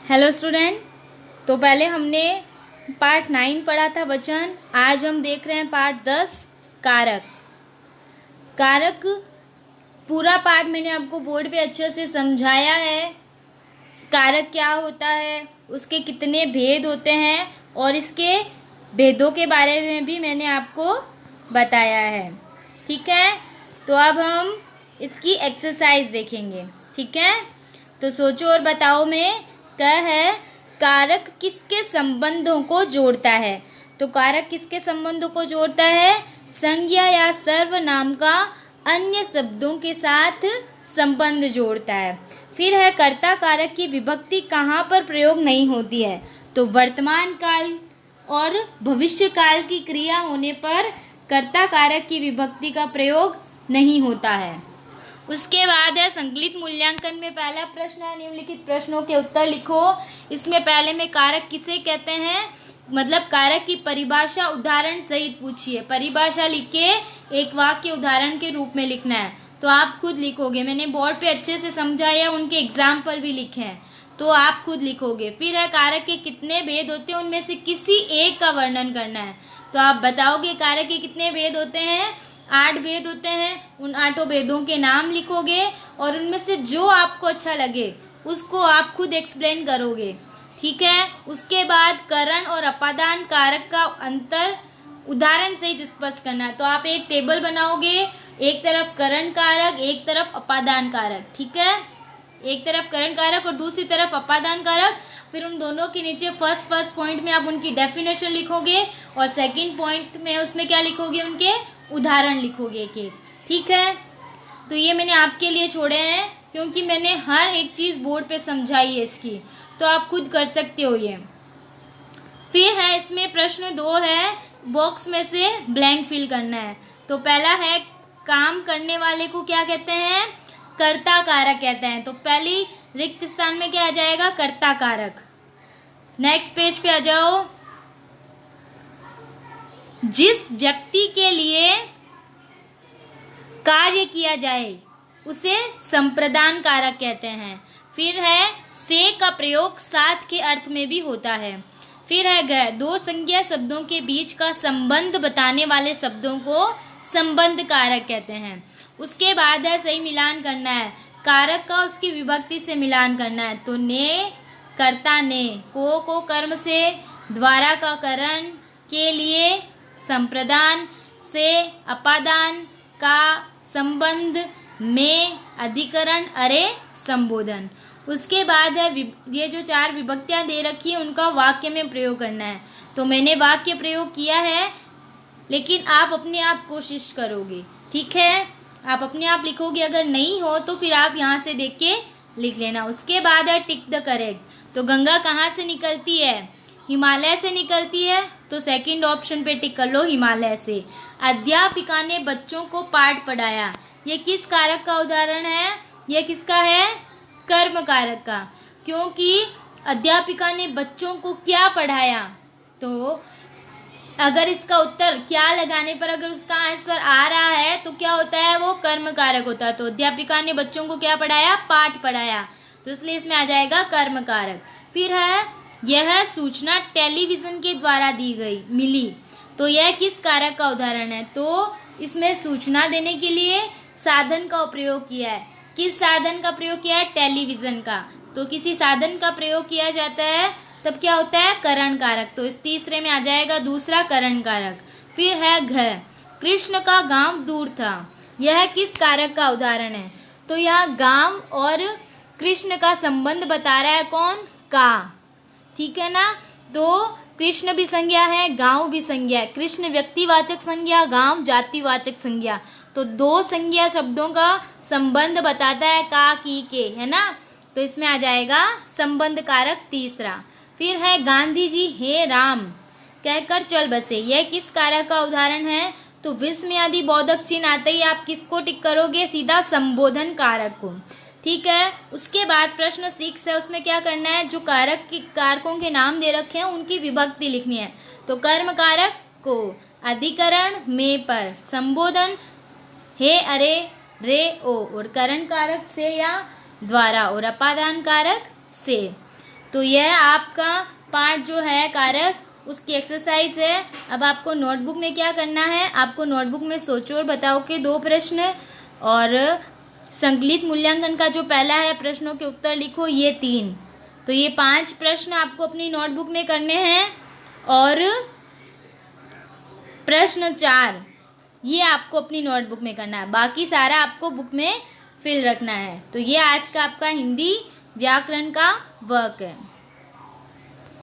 Hello student. तो पहले हमने पार्ट 9 पढ़ा था वचन। आज हम देख रहे हैं पार्ट 10 कारक। कारक पूरा पार्ट मैंने आपको बोर्ड पे अच्छे से समझाया है। कारक क्या होता है, उसके कितने भेद होते हैं और इसके भेदों के बारे में भी मैंने आपको बताया है। ठीक है, तो अब हम इसकी एक्सरसाइज देखेंगे। ठीक है, तो सोचो और बताओ में क्या है। कारक किसके संबंधों को जोड़ता है? तो कारक किसके संबंधों को जोड़ता है? संज्ञा या सर्वनाम का अन्य शब्दों के साथ संबंध जोड़ता है। फिर है कर्ता कारक की विभक्ति कहाँ पर प्रयोग नहीं होती है? तो वर्तमान काल और भविष्य काल की क्रिया होने पर कर्ता कारक की विभक्ति का प्रयोग नहीं होता है। उसके बाद है संकलित मूल्यांकन में पहला प्रश्न है, निम्नलिखित प्रश्नों के उत्तर लिखो। इसमें पहले में कारक किसे कहते हैं, मतलब कारक की परिभाषा उदाहरण सहित पूछिए। परिभाषा लिख के एक वाक्य उदाहरण के रूप में लिखना है। तो आप खुद लिखोगे, मैंने बोर्ड पे अच्छे से समझाया, उनके एग्जाम्पल भी लिखे हैं, तो आप खुद लिखोगे। फिर है कारक के कितने भेद होते हैं, उनमें से किसी एक का वर्णन करना है। तो आप बताओगे कारक के कितने भेद होते हैं? 8 भेद होते हैं। उन 8 भेदों के नाम लिखोगे और उनमें से जो आपको अच्छा लगे उसको आप खुद एक्सप्लेन करोगे। ठीक है, उसके बाद करण और अपादान कारक का अंतर उदाहरण सहित स्पष्ट करना है। तो आप एक टेबल बनाओगे, एक तरफ करण कारक, एक तरफ अपादान कारक। ठीक है, एक तरफ करण कारक और दूसरी तरफ अपादान कारक। फिर उन दोनों के नीचे फर्स्ट पॉइंट में आप उनकी डेफिनेशन लिखोगे और सेकंड पॉइंट में उसमें क्या लिखोगे, उनके उदाहरण लिखोगे एक एक। ठीक है, तो ये मैंने आपके लिए छोड़े हैं क्योंकि मैंने हर एक चीज़ बोर्ड पे समझाई है इसकी, तो आप खुद कर सकते हो ये। फिर है इसमें प्रश्न 2 है, बॉक्स में से ब्लैंक फिल करना है। तो पहला है काम करने वाले को क्या कहते हैं? कर्ता कारक कहते हैं। तो पहली रिक्त स्थान में क्या आ जाएगा? कर्ता कारक। नेक्स्ट पेज पे आ जाओ। जिस व्यक्ति के लिए कार्य किया जाए उसे संप्रदान कारक कहते हैं। फिर है से का प्रयोग साथ के अर्थ में भी होता है। फिर है ग, दो संज्ञा शब्दों के बीच का संबंध बताने वाले शब्दों को संबंध कारक कहते हैं। उसके बाद है सही मिलान करना है, कारक का उसकी विभक्ति से मिलान करना है। तो ने कर्ता ने, को कर्म से, द्वारा का करण, के लिए संप्रदान, से अपादान, का संबंध, में अधिकरण, अरे संबोधन। उसके बाद है ये जो 4 विभक्तियां दे रखी है उनका वाक्य में प्रयोग करना है। तो मैंने वाक्य प्रयोग किया है, लेकिन आप अपने आप कोशिश करोगे। ठीक है, आप अपने आप लिखोगे, अगर नहीं हो तो फिर आप यहाँ से देख के लिख लेना। उसके बाद है टिक द करेक्ट। तो गंगा कहाँ से निकलती है? हिमालय से निकलती है, तो सेकंड ऑप्शन पे टिक कर लो, हिमालय से। अध्यापिका ने बच्चों को पाठ पढ़ाया, ये किस कारक का उदाहरण है? ये किसका है? कर्म कारक का, क्योंकि अध्यापिका ने बच्चों को क्या पढ़ाया। तो अगर इसका उत्तर क्या लगाने पर अगर उसका आंसर आ रहा है तो क्या होता है? वो कर्म कारक होता है। तो अध्यापिका ने बच्चों को क्या पढ़ाया? पाठ पढ़ाया, तो इसलिए इसमें आ जाएगा कर्म कारक। फिर है यह सूचना टेलीविजन के द्वारा दी गई मिली, तो यह किस कारक का उदाहरण है? तो इसमें सूचना देने के लिए साधन का प्रयोग किया है। किस साधन का प्रयोग किया है? टेलीविजन का। तो किसी साधन का प्रयोग किया जाता है तब क्या होता है? करण कारक। तो इस तीसरे में आ जाएगा दूसरा करण कारक। फिर है घर, कृष्ण का गांव दूर था, यह किस कारक का उदाहरण है? तो यह गांव और कृष्ण का संबंध बता रहा है, कौन? का। ठीक है ना, तो कृष्ण भी संज्ञा है, गांव भी संज्ञा है। कृष्ण व्यक्तिवाचक संज्ञा, गांव जातिवाचक संज्ञा। तो 2 संज्ञा शब्दों का संबंध बताता है का, की, के, है ना। तो इसमें आ जाएगा संबंध कारक तीसरा। फिर है गांधी जी हे राम कहकर चल बसे, यह किस कारक का उदाहरण है? तो विस्मय आदि बोधक चिन्ह आते ही आप किसको टिक करोगे? सीधा संबोधन कारक को। ठीक है, उसके बाद प्रश्न 6 है, उसमें क्या करना है? जो कारकों के नाम दे रखे हैं उनकी विभक्ति लिखनी है। तो कर्म कारक को, अधिकरण में पर, संबोधन हे अरे रे ओ, और करण कारक से या द्वारा, और अपादान कारक से। तो यह आपका पार्ट जो है कारक उसकी एक्सरसाइज है। अब आपको नोटबुक में क्या करना है, आपको नोटबुक में सोचो और बताओ के 2 प्रश्न और संकलित मूल्यांकन का जो पहला है प्रश्नों के उत्तर लिखो, ये 3। तो ये 5 प्रश्न आपको अपनी नोटबुक में करने हैं और प्रश्न 4 ये आपको अपनी नोटबुक में करना है, बाकी सारा आपको बुक में फिल रखना है। तो ये आज का आपका हिंदी व्याकरण का वर्क है।